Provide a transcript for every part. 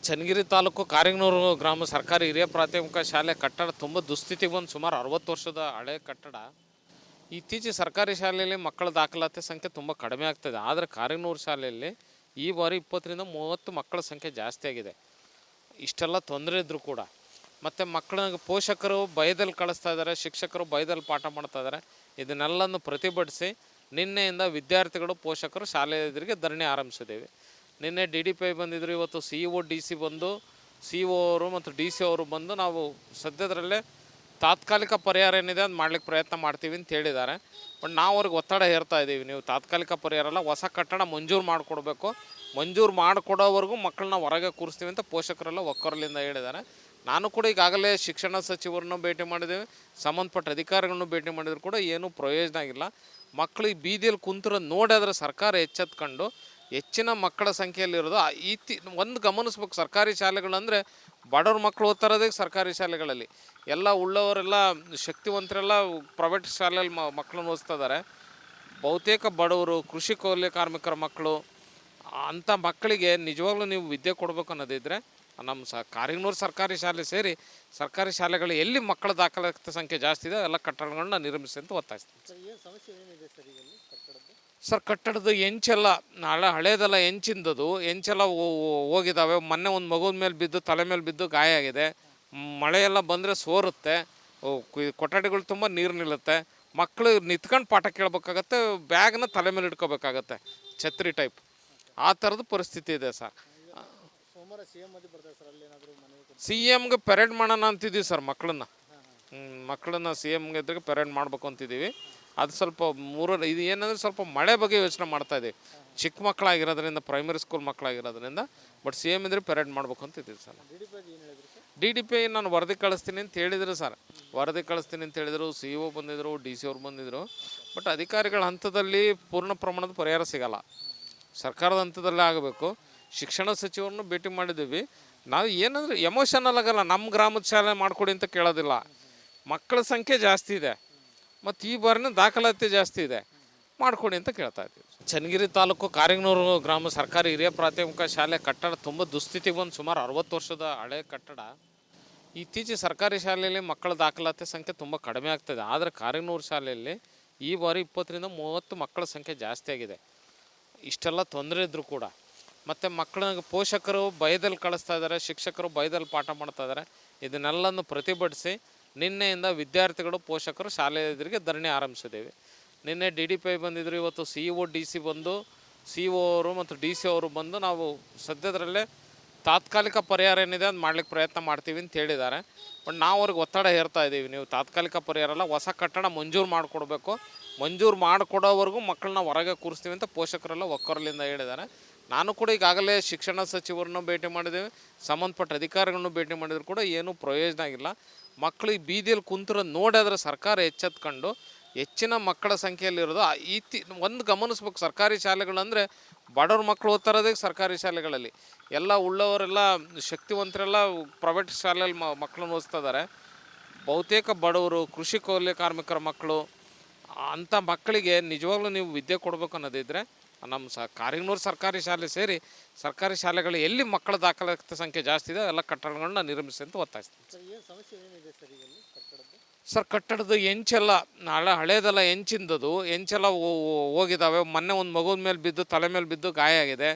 ಚನ್ನಗಿರಿ ತಾಲೂಕು ಕಾರಿಂಗನೂರು ಗ್ರಾಮ ಸರ್ಕಾರಿ ಹಿರಿಯ ಪ್ರಾಥಮಿಕ ಶಾಲೆ ಕಟ್ಟಡ ತುಂಬ ದುಸ್ಥಿತಿಗೆ ಬಂದು ಸುಮಾರು 60 ವರ್ಷದ ಹಳೆ ಕಟ್ಟಡ. ಇತ್ತೀಚೆಗೆ ಸರ್ಕಾರಿ ಶಾಲೆಯಲ್ಲಿ ಮಕ್ಕಳ ದಾಖಲಾತಿ ಸಂಖ್ಯೆ ತುಂಬ ಕಡಿಮೆ ಆಗ್ತದೆ. ಆದರೆ ಕಾರಿಂಗನೂರು ಶಾಲೆಯಲ್ಲಿ ಈ ಬಾರಿ 20ರಿಂದ 30 ಮಕ್ಕಳ ಸಂಖ್ಯೆ ಜಾಸ್ತಿ ಆಗಿದೆ. ಇಷ್ಟೆಲ್ಲ ತೊಂದರೆ ಇದ್ದರೂ ಕೂಡ ಮತ್ತು ಮಕ್ಕಳಿಗೆ ಪೋಷಕರು ಭಯದಲ್ಲಿ ಕಳಿಸ್ತಾ ಇದ್ದಾರೆ, ಶಿಕ್ಷಕರು ಭಯದಲ್ಲಿ ಪಾಠ ಮಾಡ್ತಾ ಇದ್ದಾರೆ. ಇದನ್ನೆಲ್ಲನೂ ಪ್ರತಿಭಟಿಸಿ ನಿನ್ನೆಯಿಂದ ವಿದ್ಯಾರ್ಥಿಗಳು ಪೋಷಕರು ಶಾಲೆ ಎದುರಿಗೆ ಧರಣಿ ಆರಂಭಿಸಿದ್ದೇವೆ. ನಿನ್ನೆ DDPI ಬಂದಿದ್ದರು, ಇವತ್ತು CEO DC ಬಂದು CO ಅವರು ಮತ್ತು DC ಅವರು ಬಂದು ನಾವು ಸದ್ಯದರಲ್ಲೇ ತಾತ್ಕಾಲಿಕ ಪರಿಹಾರ ಏನಿದೆ ಅದು ಮಾಡ್ಲಿಕ್ಕೆ ಪ್ರಯತ್ನ ಮಾಡ್ತೀವಿ ಅಂತ ಹೇಳಿದ್ದಾರೆ. ಬಟ್ ನಾವು ಅವ್ರಿಗೆ ಒತ್ತಡ ಹೇರ್ತಾ ಇದ್ದೀವಿ, ನೀವು ತಾತ್ಕಾಲಿಕ ಪರಿಹಾರ ಅಲ್ಲ, ಹೊಸ ಕಟ್ಟಡ ಮಂಜೂರು ಮಾಡಿಕೊಡ್ಬೇಕು, ಮಂಜೂರು ಮಾಡಿಕೊಡೋವರೆಗೂ ಮಕ್ಕಳನ್ನ ಹೊರಗೆ ಕೂರಿಸ್ತೀವಿ ಅಂತ ಪೋಷಕರೆಲ್ಲ ಒಕ್ಕೊರಲಿಂದ ಹೇಳಿದ್ದಾರೆ. ನಾನು ಕೂಡ ಈಗಾಗಲೇ ಶಿಕ್ಷಣ ಸಚಿವರನ್ನು ಭೇಟಿ ಮಾಡಿದ್ದೇವೆ, ಸಂಬಂಧಪಟ್ಟ ಅಧಿಕಾರಿಗಳನ್ನು ಭೇಟಿ ಮಾಡಿದ್ರು ಕೂಡ ಏನೂ ಪ್ರಯೋಜನ ಆಗಿಲ್ಲ. ಮಕ್ಕಳು ಈ ಬೀದಿಯಲ್ಲಿ ಕುಂತಿರೋ ನೋಡಿದ್ರೆ ಸರ್ಕಾರ ಎಚ್ಚೆತ್ಕೊಂಡು ಹೆಚ್ಚಿನ ಮಕ್ಕಳ ಸಂಖ್ಯೆಯಲ್ಲಿರೋದು ಒಂದು ಗಮನಿಸ್ಬೇಕು. ಸರ್ಕಾರಿ ಶಾಲೆಗಳಂದರೆ ಬಡವ್ರ ಮಕ್ಕಳು ಓದ್ತಾರೋದೇ ಸರ್ಕಾರಿ ಶಾಲೆಗಳಲ್ಲಿ, ಎಲ್ಲ ಉಳ್ಳವರೆಲ್ಲ ಶಕ್ತಿವಂತರೆಲ್ಲ ಪ್ರೈವೇಟ್ ಶಾಲೆಯಲ್ಲಿ ಮಕ್ಕಳನ್ನ ಓದಿಸ್ತಾ ಇದ್ದಾರೆ. ಬಹುತೇಕ ಬಡವರು, ಕೃಷಿ ಕೂಲಿ ಕಾರ್ಮಿಕರ ಮಕ್ಕಳು, ಅಂಥ ಮಕ್ಕಳಿಗೆ ನಿಜವಾಗ್ಲೂ ನೀವು ವಿದ್ಯೆ ಕೊಡಬೇಕು ಅನ್ನೋದಿದ್ದರೆ ನಮ್ಮ ಕಾರಿಂಗನೂರು ಸರ್ಕಾರಿ ಶಾಲೆ ಸೇರಿ ಸರ್ಕಾರಿ ಶಾಲೆಗಳು ಎಲ್ಲಿ ಮಕ್ಕಳ ದಾಖಲಾತಿ ಸಂಖ್ಯೆ ಜಾಸ್ತಿ ಇದೆ ಎಲ್ಲ ಕಟ್ಟಡಗಳನ್ನ ನಿರ್ಮಿಸಿ ಅಂತ ಒತ್ತಾಯಿಸ್ತೀನಿ. ಸರ್, ಕಟ್ಟಡದ ಹೆಂಚೆಲ್ಲ ಹಳೇದೆಲ್ಲ ಹೆಂಚಿಂದದು ಹೆಂಚೆಲ್ಲ ಹೋಗಿದ್ದಾವೆ. ಮೊನ್ನೆ ಒಂದು ಮಗುವಿನ ಮೇಲೆ ಬಿದ್ದು ತಲೆ ಮೇಲೆ ಬಿದ್ದು ಗಾಯ ಆಗಿದೆ. ಮಳೆಯೆಲ್ಲ ಬಂದರೆ ಸೋರುತ್ತೆ, ಕೊಠಡಿಗಳು ತುಂಬ ನೀರು ನಿಲ್ಲುತ್ತೆ, ಮಕ್ಕಳು ನಿಂತ್ಕೊಂಡು ಪಾಠ ಕೇಳಬೇಕಾಗತ್ತೆ, ಬ್ಯಾಗ್ನ ತಲೆ ಮೇಲೆ ಇಟ್ಕೋಬೇಕಾಗತ್ತೆ, ಛತ್ರಿ ಟೈಪ್. ಆ ಥರದ ಪರಿಸ್ಥಿತಿ ಇದೆ ಸರ್. CMಗೆ ಪೆರೇಡ್ ಮಾಡೋಣ ಅಂತಿದ್ದೀವಿ ಸರ್. ಮಕ್ಕಳನ್ನ CMಗೆ ಎದುರಿಗೆ ಪೆರೇಡ್ ಮಾಡಬೇಕು ಅಂತಿದ್ದೀವಿ. ಅದು ಸ್ವಲ್ಪ ಇದು ಏನಂದರೆ ಸ್ವಲ್ಪ ಮಳೆ ಬಗ್ಗೆ ಯೋಚನೆ ಮಾಡ್ತಾಯಿದ್ದೀವಿ. ಚಿಕ್ಕ ಮಕ್ಕಳಾಗಿರೋದ್ರಿಂದ, ಪ್ರೈಮರಿ ಸ್ಕೂಲ್ ಮಕ್ಕಳಾಗಿರೋದ್ರಿಂದ. ಬಟ್ CM ಇದ್ರೆ ಪೆರೇಡ್ ಮಾಡಬೇಕು ಅಂತಿದ್ದೀವಿ ಸರ್. DDPI ನಾನು ವರದಿ ಕಳಿಸ್ತೀನಿ ಅಂತ ಹೇಳಿದರು ಸರ್. ವರದಿ ಕಳಿಸ್ತೀನಿ ಅಂತ ಹೇಳಿದರು, CO ಬಂದಿದ್ದರು, DC ಅವ್ರು ಬಂದಿದ್ದರು. ಬಟ್ ಅಧಿಕಾರಿಗಳ ಹಂತದಲ್ಲಿ ಪೂರ್ಣ ಪ್ರಮಾಣದ ಪರಿಹಾರ ಸಿಗೋಲ್ಲ, ಸರ್ಕಾರದ ಹಂತದಲ್ಲೇ ಆಗಬೇಕು. ಶಿಕ್ಷಣ ಸಚಿವರನ್ನು ಭೇಟಿ ಮಾಡಿದ್ದೀವಿ. ನಾವು ಏನಂದರೆ ಎಮೋಷನಲ್ ಆಗಲ್ಲ, ನಮ್ಮ ಗ್ರಾಮದ ಶಾಲೆ ಮಾಡಿಕೊಡಿ ಅಂತ ಕೇಳೋದಿಲ್ಲ. ಮಕ್ಕಳ ಸಂಖ್ಯೆ ಜಾಸ್ತಿ ಇದೆ ಮತ್ತು ಈ ಬಾರಿನ ದಾಖಲಾತಿ ಜಾಸ್ತಿ ಇದೆ, ಮಾಡಿಕೊಡಿ ಅಂತ ಕೇಳ್ತಾ ಇದ್ದೀವಿ. ಚನ್ನಗಿರಿ ತಾಲೂಕು ಕಾರಿಂಗನೂರು ಗ್ರಾಮ ಸರ್ಕಾರಿ ಹಿರಿಯ ಪ್ರಾಥಮಿಕ ಶಾಲೆ ಕಟ್ಟಡ ತುಂಬ ದುಸ್ಥಿತಿಗೆ ಬಂದು ಸುಮಾರು 60 ವರ್ಷದ ಹಳೆ ಕಟ್ಟಡ. ಇತ್ತೀಚೆಗೆ ಸರ್ಕಾರಿ ಶಾಲೆಯಲ್ಲಿ ಮಕ್ಕಳ ದಾಖಲಾತಿ ಸಂಖ್ಯೆ ತುಂಬ ಕಡಿಮೆ ಆಗ್ತದೆ. ಆದರೆ ಕಾರಿಂಗನೂರು ಶಾಲೆಯಲ್ಲಿ ಈ ಬಾರಿ 20ರಿಂದ 30 ಮಕ್ಕಳ ಸಂಖ್ಯೆ ಜಾಸ್ತಿ ಆಗಿದೆ. ಇಷ್ಟೆಲ್ಲ ತೊಂದರೆ ಇದ್ದರೂ ಕೂಡ ಮತ್ತು ಮಕ್ಕಳಿಗೆ ಪೋಷಕರು ಭಯದಲ್ಲಿ ಕಳಿಸ್ತಾ ಇದ್ದಾರೆ, ಶಿಕ್ಷಕರು ಭಯದಲ್ಲಿ ಪಾಠ ಮಾಡ್ತಾ ಇದ್ದಾರೆ. ಇದನ್ನೆಲ್ಲನೂ ಪ್ರತಿಭಟಿಸಿ ನಿನ್ನೆಯಿಂದ ವಿದ್ಯಾರ್ಥಿಗಳು ಪೋಷಕರು ಶಾಲೆ ಎದುರಿಗೆ ಧರಣಿ ಆರಂಭಿಸಿದ್ದೇವೆ. ನಿನ್ನೆ DDPI ಬಂದಿದ್ದರು, ಇವತ್ತು CEO DC ಬಂದು CO ಅವರು ಮತ್ತು DC ಅವರು ಬಂದು ನಾವು ಸದ್ಯದರಲ್ಲೇ ತಾತ್ಕಾಲಿಕ ಪರಿಹಾರ ಏನಿದೆ ಅದು ಮಾಡ್ಲಿಕ್ಕೆ ಪ್ರಯತ್ನ ಮಾಡ್ತೀವಿ ಅಂತ ಹೇಳಿದ್ದಾರೆ. ಬಟ್ ನಾವು ಅವ್ರಿಗೆ ಒತ್ತಡ ಹೇರ್ತಾ ಇದ್ದೀವಿ, ನೀವು ತಾತ್ಕಾಲಿಕ ಪರಿಹಾರ ಅಲ್ಲ, ಹೊಸ ಕಟ್ಟಡ ಮಂಜೂರು ಮಾಡಿಕೊಡ್ಬೇಕು, ಮಂಜೂರು ಮಾಡಿಕೊಡೋವರೆಗೂ ಮಕ್ಕಳನ್ನ ಹೊರಗೆ ಕೂರಿಸ್ತೀವಿ ಅಂತ ಪೋಷಕರೆಲ್ಲ ಒಕ್ಕೊರಲಿಂದ ಹೇಳಿದ್ದಾರೆ. ನಾನು ಕೂಡ ಈಗಾಗಲೇ ಶಿಕ್ಷಣ ಸಚಿವರನ್ನು ಭೇಟಿ ಮಾಡಿದ್ದೇವೆ, ಸಂಬಂಧಪಟ್ಟ ಅಧಿಕಾರಿಗಳನ್ನು ಭೇಟಿ ಮಾಡಿದ್ರು ಕೂಡ ಏನೂ ಪ್ರಯೋಜನ ಆಗಿಲ್ಲ. ಮಕ್ಕಳು ಈ ಬೀದಿಯಲ್ಲಿ ಕುಂತಿರೋ ನೋಡಿದ್ರೆ ಸರ್ಕಾರ ಎಚ್ಚೆತ್ಕೊಂಡು ಹೆಚ್ಚಿನ ಮಕ್ಕಳ ಸಂಖ್ಯೆಯಲ್ಲಿರೋದು ಒಂದು ಗಮನಿಸ್ಬೇಕು. ಸರ್ಕಾರಿ ಶಾಲೆಗಳಂದರೆ ಬಡವ್ರ ಮಕ್ಕಳು ಓದ್ತಾರೋದೇ ಸರ್ಕಾರಿ ಶಾಲೆಗಳಲ್ಲಿ, ಎಲ್ಲ ಉಳ್ಳವರೆಲ್ಲ ಶಕ್ತಿವಂತರೆಲ್ಲ ಪ್ರೈವೇಟ್ ಶಾಲೆಯಲ್ಲಿ ಮಕ್ಕಳನ್ನ ಓದಿಸ್ತಾ ಇದ್ದಾರೆ. ಬಹುತೇಕ ಬಡವರು, ಕೃಷಿ ಕೂಲಿ ಕಾರ್ಮಿಕರ ಮಕ್ಕಳು, ಅಂಥ ಮಕ್ಕಳಿಗೆ ನಿಜವಾಗ್ಲೂ ನೀವು ವಿದ್ಯೆ ಕೊಡಬೇಕು ಅನ್ನೋದಿದ್ದರೆ ನಮ್ಮ ಕಾರಿಂಗನೂರು ಸರ್ಕಾರಿ ಶಾಲೆ ಸೇರಿ ಸರ್ಕಾರಿ ಶಾಲೆಗಳು ಎಲ್ಲಿ ಮಕ್ಕಳ ದಾಖಲಾತಿ ಸಂಖ್ಯೆ ಜಾಸ್ತಿ ಇದೆ ಎಲ್ಲ ಕಟ್ಟಡಗಳನ್ನ ನಿರ್ಮಿಸಿ ಅಂತ ಒತ್ತಾಯಿಸ್ತೀನಿ. ಸರ್, ಕಟ್ಟಡದ ಹೆಂಚೆಲ್ಲ ಹಳೇದೆಲ್ಲ ಹೆಂಚಿಂದದು ಹೆಂಚೆಲ್ಲ ಹೋಗಿದ್ದಾವೆ. ಮೊನ್ನೆ ಒಂದು ಮಗುವಿನ ಮೇಲೆ ಬಿದ್ದು ತಲೆ ಮೇಲೆ ಬಿದ್ದು ಗಾಯ ಆಗಿದೆ.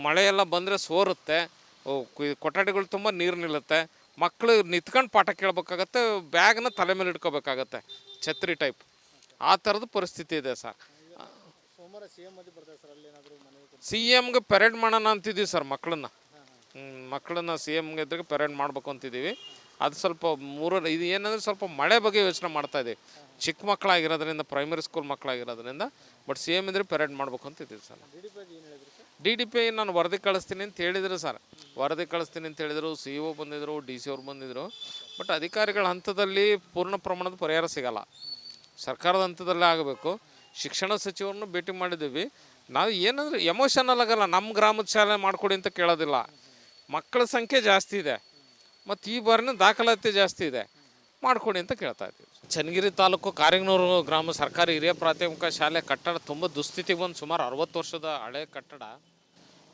ಮಳೆಯೆಲ್ಲ ಬಂದರೆ ಸೋರುತ್ತೆ, ಕೊಠಡಿಗಳು ತುಂಬ ನೀರು ನಿಲ್ಲುತ್ತೆ, ಮಕ್ಕಳು ನಿಂತ್ಕೊಂಡು ಪಾಠ ಕೇಳಬೇಕಾಗತ್ತೆ, ಬ್ಯಾಗ್ನ ತಲೆ ಮೇಲೆ ಇಟ್ಕೋಬೇಕಾಗತ್ತೆ, ಛತ್ರಿ ಟೈಪ್. ಆ ಥರದ ಪರಿಸ್ಥಿತಿ ಇದೆ ಸರ್. CMಗೆ ಪೆರೇಡ್ ಮಾಡೋಣ ಅಂತಿದ್ದೀವಿ ಸರ್. ಮಕ್ಕಳನ್ನ CMಗೆ ಎದುರಿಗೆ ಪೆರೇಡ್ ಮಾಡಬೇಕು ಅಂತಿದ್ದೀವಿ. ಅದು ಸ್ವಲ್ಪ ಇದು ಏನಂದರೆ ಸ್ವಲ್ಪ ಮಳೆ ಬಗ್ಗೆ ಯೋಚನೆ ಮಾಡ್ತಾಯಿದ್ದೀವಿ, ಚಿಕ್ಕ ಮಕ್ಕಳಾಗಿರೋದ್ರಿಂದ, ಪ್ರೈಮರಿ ಸ್ಕೂಲ್ ಮಕ್ಕಳಾಗಿರೋದ್ರಿಂದ. ಬಟ್ CM ಇದ್ರೆ ಪೆರೇಡ್ ಮಾಡಬೇಕು ಅಂತಿದ್ದೀವಿ ಸರ್. DDPI ನಾನು ವರದಿ ಕಳಿಸ್ತೀನಿ ಅಂತ ಹೇಳಿದರು ಸರ್. ವರದಿ ಕಳಿಸ್ತೀನಿ ಅಂತ ಹೇಳಿದರು, CO ಬಂದಿದ್ದರು, DC ಅವ್ರು ಬಂದಿದ್ದರು. ಬಟ್ ಅಧಿಕಾರಿಗಳ ಹಂತದಲ್ಲಿ ಪೂರ್ಣ ಪ್ರಮಾಣದ ಪರಿಹಾರ ಸಿಗೋಲ್ಲ, ಸರ್ಕಾರದ ಹಂತದಲ್ಲೇ ಆಗಬೇಕು. ಶಿಕ್ಷಣ ಸಚಿವರನ್ನು ಭೇಟಿ ಮಾಡಿದ್ದೀವಿ. ನಾವು ಏನಂದರೆ ಎಮೋಷನಲ್ ಆಗಲ್ಲ, ನಮ್ಮ ಗ್ರಾಮದ ಶಾಲೆ ಮಾಡಿಕೊಡಿ ಅಂತ ಕೇಳೋದಿಲ್ಲ. ಮಕ್ಕಳ ಸಂಖ್ಯೆ ಜಾಸ್ತಿ ಇದೆ ಮತ್ತು ಈ ಬಾರಿನ ದಾಖಲಾತಿ ಜಾಸ್ತಿ ಇದೆ, ಮಾಡಿಕೊಡಿ ಅಂತ ಕೇಳ್ತಾ ಇದ್ದೀವಿ. ಚನ್ನಗಿರಿ ತಾಲೂಕು ಕಾರಿಂಗನೂರು ಗ್ರಾಮ ಸರ್ಕಾರಿ ಹಿರಿಯ ಪ್ರಾಥಮಿಕ ಶಾಲೆ ಕಟ್ಟಡ ತುಂಬ ದುಸ್ಥಿತಿಗೆ ಬಂದು ಸುಮಾರು 60 ವರ್ಷದ ಹಳೆ ಕಟ್ಟಡ.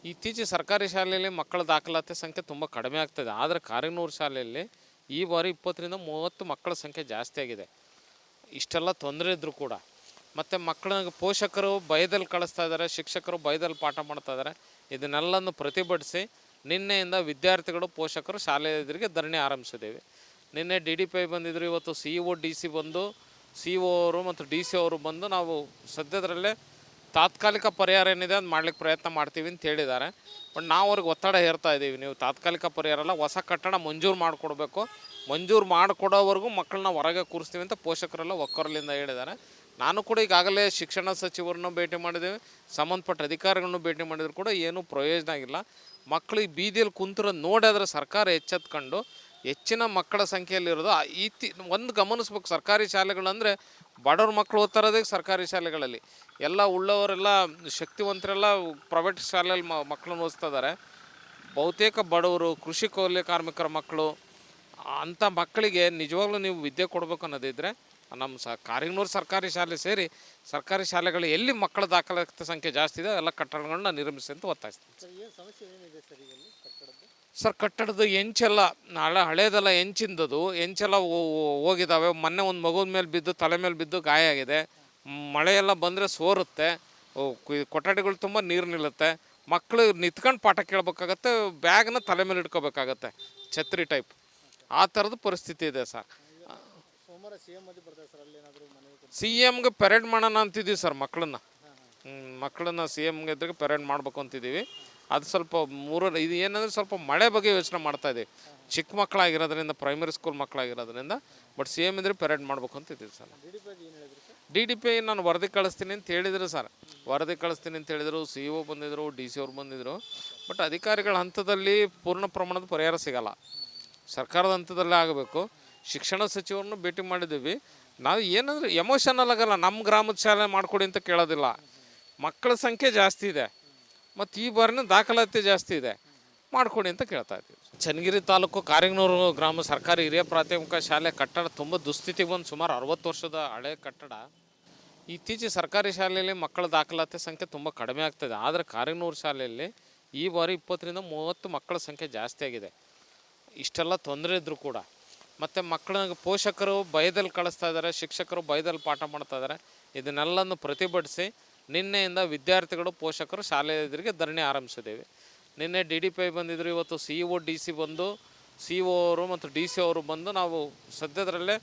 ಇತ್ತೀಚೆಗೆ ಸರ್ಕಾರಿ ಶಾಲೆಯಲ್ಲಿ ಮಕ್ಕಳ ದಾಖಲಾತಿ ಸಂಖ್ಯೆ ತುಂಬ ಕಡಿಮೆ ಆಗ್ತದೆ. ಆದರೆ ಕಾರಿನೂರು ಶಾಲೆಯಲ್ಲಿ ಈ ಬಾರಿ 20ರಿಂದ 30 ಮಕ್ಕಳ ಸಂಖ್ಯೆ ಜಾಸ್ತಿ ಆಗಿದೆ. ಇಷ್ಟೆಲ್ಲ ತೊಂದರೆ ಇದ್ದರೂ ಕೂಡ ಮತ್ತು ಮಕ್ಕಳ ಪೋಷಕರು ಭಯದಲ್ಲಿ ಕಳಿಸ್ತಾ ಇದ್ದಾರೆ, ಶಿಕ್ಷಕರು ಭಯದಲ್ಲಿ ಪಾಠ ಮಾಡ್ತಾ ಇದ್ದಾರೆ. ಇದನ್ನೆಲ್ಲನೂ ಪ್ರತಿಭಟಿಸಿ ನಿನ್ನೆಯಿಂದ ವಿದ್ಯಾರ್ಥಿಗಳು ಪೋಷಕರು ಶಾಲೆ ಎದುರಿಗೆ ಧರಣಿ ಆರಂಭಿಸಿದ್ದೇವೆ. ನಿನ್ನೆ DDPI ಬಂದಿದ್ದರು, ಇವತ್ತು CEO DC ಬಂದು CO ಅವರು ಮತ್ತು DC ಅವರು ಬಂದು ನಾವು ಸದ್ಯದರಲ್ಲೇ ತಾತ್ಕಾಲಿಕ ಪರಿಹಾರ ಏನಿದೆ ಅದು ಮಾಡ್ಲಿಕ್ಕೆ ಪ್ರಯತ್ನ ಮಾಡ್ತೀವಿ ಅಂತ ಹೇಳಿದ್ದಾರೆ. ಬಟ್ ನಾವು ಅವ್ರಿಗೆ ಒತ್ತಡ ಹೇರ್ತಾ ಇದ್ದೀವಿ, ನೀವು ತಾತ್ಕಾಲಿಕ ಪರಿಹಾರ ಅಲ್ಲ, ಹೊಸ ಕಟ್ಟಡ ಮಂಜೂರು ಮಾಡಿಕೊಡ್ಬೇಕು, ಮಂಜೂರು ಮಾಡಿಕೊಡೋವರೆಗೂ ಮಕ್ಕಳನ್ನ ಹೊರಗೆ ಕೂರಿಸ್ತೀವಿ ಅಂತ ಪೋಷಕರೆಲ್ಲ ಒಕ್ಕೊರಲಿಂದ ಹೇಳಿದ್ದಾರೆ. ನಾನು ಕೂಡ ಈಗಾಗಲೇ ಶಿಕ್ಷಣ ಸಚಿವರನ್ನು ಭೇಟಿ ಮಾಡಿದ್ದೇವೆ, ಸಂಬಂಧಪಟ್ಟ ಅಧಿಕಾರಿಗಳನ್ನು ಭೇಟಿ ಮಾಡಿದ್ರು ಕೂಡ ಏನೂ ಪ್ರಯೋಜನ ಆಗಿಲ್ಲ. ಮಕ್ಕಳು ಈ ಬೀದಿಯಲ್ಲಿ ಕುಂತಿರೋ ನೋಡಿದ್ರೆ ಸರ್ಕಾರ ಎಚ್ಚೆತ್ಕೊಂಡು ಹೆಚ್ಚಿನ ಮಕ್ಕಳ ಸಂಖ್ಯೆಯಲ್ಲಿರೋದು ಒಂದು ಗಮನಿಸ್ಬೇಕು. ಸರ್ಕಾರಿ ಶಾಲೆಗಳಂದರೆ ಬಡವ್ರ ಮಕ್ಕಳು ಓದ್ತಾ ಇರೋದೇ ಸರ್ಕಾರಿ ಶಾಲೆಗಳಲ್ಲಿ, ಎಲ್ಲ ಉಳ್ಳವರೆಲ್ಲ ಶಕ್ತಿವಂತರೆಲ್ಲ ಪ್ರೈವೇಟ್ ಶಾಲೆಯಲ್ಲಿ ಮಕ್ಕಳನ್ನ ಓದಿಸ್ತಾ ಇದ್ದಾರೆ. ಬಹುತೇಕ ಬಡವರು, ಕೃಷಿ ಕೌಲ್ಯ ಕಾರ್ಮಿಕರ ಮಕ್ಕಳು, ಅಂಥ ಮಕ್ಕಳಿಗೆ ನಿಜವಾಗ್ಲೂ ನೀವು ವಿದ್ಯೆ ಕೊಡಬೇಕು ಅನ್ನೋದಿದ್ದರೆ ನಮ್ಮ ಕಾರಿನೂರು ಸರ್ಕಾರಿ ಶಾಲೆ ಸೇರಿ ಸರ್ಕಾರಿ ಶಾಲೆಗಳು ಎಲ್ಲಿ ಮಕ್ಕಳ ದಾಖಲಾತಿ ಸಂಖ್ಯೆ ಜಾಸ್ತಿ ಇದೆ ಎಲ್ಲ ಕಟ್ಟಡಗಳನ್ನ ನಿರ್ಮಿಸಿ ಅಂತ ಒತ್ತಾಯಿಸ್ತೀನಿ. ಸರ್, ಕಟ್ಟಡದ ಎಂಚೆಲ್ಲ ಹಳೇದೆಲ್ಲ ಎಂಚೆಲ್ಲ ಹೋಗಿದ್ದಾವೆ. ಮೊನ್ನೆ ಒಂದು ಮಗುವಿನ ಮೇಲೆ ಬಿದ್ದು, ತಲೆ ಮೇಲೆ ಬಿದ್ದು ಗಾಯ ಆಗಿದೆ. ಮಳೆಯೆಲ್ಲ ಬಂದರೆ ಸೋರುತ್ತೆ, ಕೊಠಡಿಗಳು ತುಂಬ ನೀರು ನಿಲ್ಲುತ್ತೆ, ಮಕ್ಕಳು ನಿಂತ್ಕೊಂಡು ಪಾಠ ಕೇಳಬೇಕಾಗತ್ತೆ, ಬ್ಯಾಗ್ನ ತಲೆ ಮೇಲೆ ಇಟ್ಕೋಬೇಕಾಗತ್ತೆ, ಛತ್ರಿ ಟೈಪ್. ಆ ಥರದ ಪರಿಸ್ಥಿತಿ ಇದೆ ಸರ್. CMಗೆ ಪೆರೇಡ್ ಮಾಡೋಣ ಅಂತಿದ್ದೀವಿ ಸರ್. ಮಕ್ಕಳನ್ನ CMಗೆ ಎದುರಿಗೆ ಪೆರೇಡ್ ಮಾಡಬೇಕು ಅಂತಿದ್ದೀವಿ. ಅದು ಸ್ವಲ್ಪ ಇದು ಏನಂದರೆ ಸ್ವಲ್ಪ ಮಳೆ ಬಗ್ಗೆ ಯೋಚನೆ ಮಾಡ್ತಾಯಿದ್ದೀವಿ. ಚಿಕ್ಕ ಮಕ್ಕಳಾಗಿರೋದ್ರಿಂದ, ಪ್ರೈಮರಿ ಸ್ಕೂಲ್ ಮಕ್ಕಳಾಗಿರೋದ್ರಿಂದ. ಬಟ್ CM ಇದ್ರೆ ಪೆರೇಡ್ ಮಾಡಬೇಕು ಅಂತಿದ್ದೀವಿ ಸರ್. DDPI ನಾನು ವರದಿ ಕಳಿಸ್ತೀನಿ ಅಂತ ಹೇಳಿದರು ಸರ್. ವರದಿ ಕಳಿಸ್ತೀನಿ ಅಂತ ಹೇಳಿದರು, CO ಬಂದಿದ್ದರು, DC ಅವ್ರು ಬಂದಿದ್ದರು. ಬಟ್ ಅಧಿಕಾರಿಗಳ ಹಂತದಲ್ಲಿ ಪೂರ್ಣ ಪ್ರಮಾಣದ ಪರಿಹಾರ ಸಿಗೋಲ್ಲ, ಸರ್ಕಾರದ ಹಂತದಲ್ಲೇ ಆಗಬೇಕು. ಶಿಕ್ಷಣ ಸಚಿವರನ್ನು ಭೇಟಿ ಮಾಡಿದ್ದೀವಿ. ನಾವು ಏನಂದರೆ ಎಮೋಷನಲ್ ಆಗಲ್ಲ, ನಮ್ಮ ಗ್ರಾಮದ ಶಾಲೆ ಮಾಡಿಕೊಡಿ ಅಂತ ಕೇಳೋದಿಲ್ಲ. ಮಕ್ಕಳ ಸಂಖ್ಯೆ ಜಾಸ್ತಿ ಇದೆ ಮತ್ತು ಈ ಬಾರಿನ ದಾಖಲಾತಿ ಜಾಸ್ತಿ ಇದೆ, ಮಾಡಿಕೊಡಿ ಅಂತ ಕೇಳ್ತಾ ಇದ್ದೀವಿ. ಚನ್ನಗಿರಿ ತಾಲೂಕು ಕಾರಿನೂರು ಗ್ರಾಮ ಸರ್ಕಾರಿ ಹಿರಿಯ ಪ್ರಾಥಮಿಕ ಶಾಲೆ ಕಟ್ಟಡ ತುಂಬ ದುಸ್ಥಿತಿಗೆ ಬಂದು ಸುಮಾರು 60 ವರ್ಷದ ಹಳೆ ಕಟ್ಟಡ. ಇತ್ತೀಚೆಗೆ ಸರ್ಕಾರಿ ಶಾಲೆಯಲ್ಲಿ ಮಕ್ಕಳ ದಾಖಲಾತಿ ಸಂಖ್ಯೆ ತುಂಬ ಕಡಿಮೆ ಆಗ್ತದೆ. ಆದರೆ ಕಾರಿನೂರು ಶಾಲೆಯಲ್ಲಿ ಈ ಬಾರಿ 20ರಿಂದ 30 ಮಕ್ಕಳ ಸಂಖ್ಯೆ ಜಾಸ್ತಿ ಆಗಿದೆ. ಇಷ್ಟೆಲ್ಲ ತೊಂದರೆ ಇದ್ದರೂ ಕೂಡ ಮತ್ತು ಮಕ್ಕಳ ಪೋಷಕರು ಭಯದಲ್ಲಿ ಕಳಿಸ್ತಾ ಇದ್ದಾರೆ, ಶಿಕ್ಷಕರು ಭಯದಲ್ಲಿ ಪಾಠ ಮಾಡ್ತಾ ಇದ್ದಾರೆ. ಇದನ್ನೆಲ್ಲನೂ ಪ್ರತಿಭಟಿಸಿ ನಿನ್ನೆಯಿಂದ ವಿದ್ಯಾರ್ಥಿಗಳು ಪೋಷಕರು ಶಾಲೆ ಎದುರಿಗೆ ಧರಣಿ ಆರಂಭಿಸಿದ್ದೇವೆ. ನಿನ್ನೆ DDPI ಬಂದಿದ್ದರು, ಇವತ್ತು CEO DC ಬಂದು CO ಅವರು ಮತ್ತು DC ಅವರು ಬಂದು ನಾವು ಸದ್ಯದರಲ್ಲೇ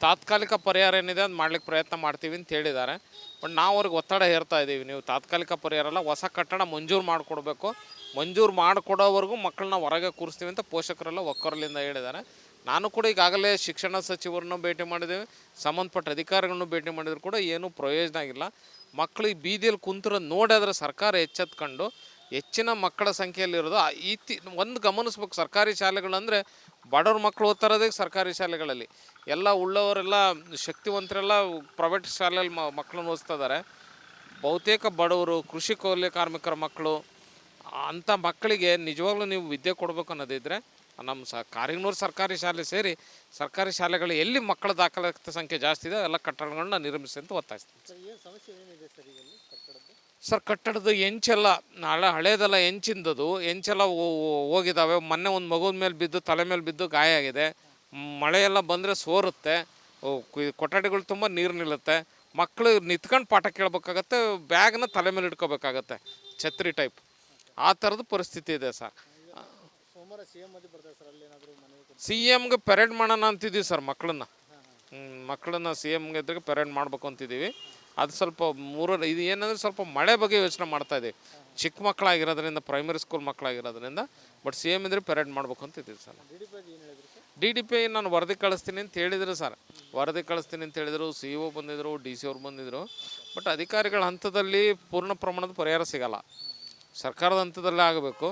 ತಾತ್ಕಾಲಿಕ ಪರಿಹಾರ ಏನಿದೆ ಅದು ಮಾಡ್ಲಿಕ್ಕೆ ಪ್ರಯತ್ನ ಮಾಡ್ತೀವಿ ಅಂತ ಹೇಳಿದ್ದಾರೆ. ಬಟ್ ನಾವು ಅವ್ರಿಗೆ ಒತ್ತಡ ಹೇರ್ತಾ ಇದ್ದೀವಿ, ನೀವು ತಾತ್ಕಾಲಿಕ ಪರಿಹಾರ ಅಲ್ಲ, ಹೊಸ ಕಟ್ಟಡ ಮಂಜೂರು ಮಾಡಿಕೊಡ್ಬೇಕು, ಮಂಜೂರು ಮಾಡಿಕೊಡೋವರೆಗೂ ಮಕ್ಕಳನ್ನ ಹೊರಗೆ ಕೂರಿಸ್ತೀವಿ ಅಂತ ಪೋಷಕರೆಲ್ಲ ಒಕ್ಕೊರಲಿಂದ ಹೇಳಿದ್ದಾರೆ. ನಾನು ಕೂಡ ಈಗಾಗಲೇ ಶಿಕ್ಷಣ ಸಚಿವರನ್ನು ಭೇಟಿ ಮಾಡಿದ್ದೇವೆ, ಸಂಬಂಧಪಟ್ಟ ಅಧಿಕಾರಿಗಳನ್ನು ಭೇಟಿ ಮಾಡಿದ್ರು ಕೂಡ ಏನೂ ಪ್ರಯೋಜನ ಆಗಿಲ್ಲ. ಮಕ್ಕಳು ಈ ಬೀದಿಯಲ್ಲಿ ಕುಂತಿರೋ ನೋಡಿದ್ರೆ ಸರ್ಕಾರ ಎಚ್ಚೆತ್ಕೊಂಡು ಹೆಚ್ಚಿನ ಮಕ್ಕಳ ಸಂಖ್ಯೆಯಲ್ಲಿರೋದು ಒಂದು ಗಮನಿಸ್ಬೇಕು. ಸರ್ಕಾರಿ ಶಾಲೆಗಳಂದರೆ ಬಡವ್ರ ಮಕ್ಕಳು ಓದ್ತಾ ಇರೋದೇ ಸರ್ಕಾರಿ ಶಾಲೆಗಳಲ್ಲಿ, ಎಲ್ಲ ಉಳ್ಳವರೆಲ್ಲ ಶಕ್ತಿವಂತರೆಲ್ಲ ಪ್ರೈವೇಟ್ ಶಾಲೆಯಲ್ಲಿ ಮಕ್ಕಳನ್ನ ಓದಿಸ್ತಾ ಇದ್ದಾರೆ. ಬಹುತೇಕ ಬಡವರು, ಕೃಷಿ ಕೌಲ್ಯ ಕಾರ್ಮಿಕರ ಮಕ್ಕಳು, ಅಂಥ ಮಕ್ಕಳಿಗೆ ನಿಜವಾಗ್ಲೂ ನೀವು ವಿದ್ಯೆ ಕೊಡಬೇಕು ಅನ್ನೋದಿದ್ದರೆ ನಮ್ಮ ಕಾರಿನೂರು ಸರ್ಕಾರಿ ಶಾಲೆ ಸೇರಿ ಸರ್ಕಾರಿ ಶಾಲೆಗಳು ಎಲ್ಲಿ ಮಕ್ಕಳ ದಾಖಲಾತಿ ಸಂಖ್ಯೆ ಜಾಸ್ತಿ ಇದೆ ಎಲ್ಲ ಕಟ್ಟಡಗಳನ್ನ ನಿರ್ಮಿಸಿ ಅಂತ ಒತ್ತಾಯಿಸ್ತೀನಿ. ಸರ್, ಕಟ್ಟಡದ ಎಂಚೆಲ್ಲ ಹಳೇದೆಲ್ಲ ಎಂಚೆಲ್ಲ ಹೋಗಿದ್ದಾವೆ. ಮೊನ್ನೆ ಒಂದು ಮಗುವಿನ ಮೇಲೆ ಬಿದ್ದು, ತಲೆ ಮೇಲೆ ಬಿದ್ದು ಗಾಯ ಆಗಿದೆ. ಮಳೆಯೆಲ್ಲ ಬಂದರೆ ಸೋರುತ್ತೆ, ಕೊಠಡಿಗಳು ತುಂಬ ನೀರು ನಿಲ್ಲುತ್ತೆ, ಮಕ್ಕಳು ನಿಂತ್ಕೊಂಡು ಪಾಠ ಕೇಳಬೇಕಾಗತ್ತೆ, ಬ್ಯಾಗ್ನ ತಲೆ ಮೇಲೆ ಇಟ್ಕೋಬೇಕಾಗತ್ತೆ, ಛತ್ರಿ ಟೈಪ್. ಆ ಥರದ ಪರಿಸ್ಥಿತಿ ಇದೆ ಸರ್. CMಗೆ ಪೆರೇಡ್ ಮಾಡೋಣ ಅಂತಿದ್ದೀವಿ ಸರ್. ಮಕ್ಕಳನ್ನ CMಗೆ ಎದುರಿಗೆ ಪೆರೇಡ್ ಮಾಡಬೇಕು ಅಂತಿದ್ದೀವಿ. ಅದು ಸ್ವಲ್ಪ ಇದು ಏನಂದರೆ ಸ್ವಲ್ಪ ಮಳೆ ಬಗ್ಗೆ ಯೋಚನೆ ಮಾಡ್ತಾಯಿದ್ದೀವಿ, ಚಿಕ್ಕ ಮಕ್ಕಳಾಗಿರೋದ್ರಿಂದ, ಪ್ರೈಮರಿ ಸ್ಕೂಲ್ ಮಕ್ಕಳಾಗಿರೋದ್ರಿಂದ. ಬಟ್ CM ಇದ್ರೆ ಪೆರೇಡ್ ಮಾಡಬೇಕು ಅಂತಿದ್ದೀವಿ ಸರ್. DDPI ನಾನು ವರದಿ ಕಳಿಸ್ತೀನಿ ಅಂತ ಹೇಳಿದರು ಸರ್. ವರದಿ ಕಳಿಸ್ತೀನಿ ಅಂತ ಹೇಳಿದರು, CO ಬಂದಿದ್ದರು, DC ಅವ್ರು ಬಂದಿದ್ದರು. ಬಟ್ ಅಧಿಕಾರಿಗಳ ಹಂತದಲ್ಲಿ ಪೂರ್ಣ ಪ್ರಮಾಣದ ಪರಿಹಾರ ಸಿಗೋಲ್ಲ, ಸರ್ಕಾರದ ಹಂತದಲ್ಲೇ ಆಗಬೇಕು.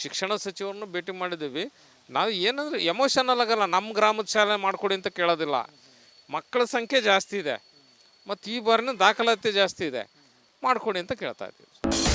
ಶಿಕ್ಷಣ ಸಚಿವರನ್ನು ಭೇಟಿ ಮಾಡಿದ್ದೀವಿ. ನಾವು ಏನಂದರೆ ಎಮೋಷನಲ್ ಆಗಲ್ಲ, ನಮ್ಮ ಗ್ರಾಮದ ಶಾಲೆ ಮಾಡಿಕೊಡಿ ಅಂತ ಕೇಳೋದಿಲ್ಲ. ಮಕ್ಕಳ ಸಂಖ್ಯೆ ಜಾಸ್ತಿ ಇದೆ ಮತ್ತು ಈ ಬಾರಿನ ದಾಖಲಾತಿ ಜಾಸ್ತಿ ಇದೆ, ಮಾಡಿಕೊಡಿ ಅಂತ ಕೇಳ್ತಾ ಇದ್ದೀವಿ.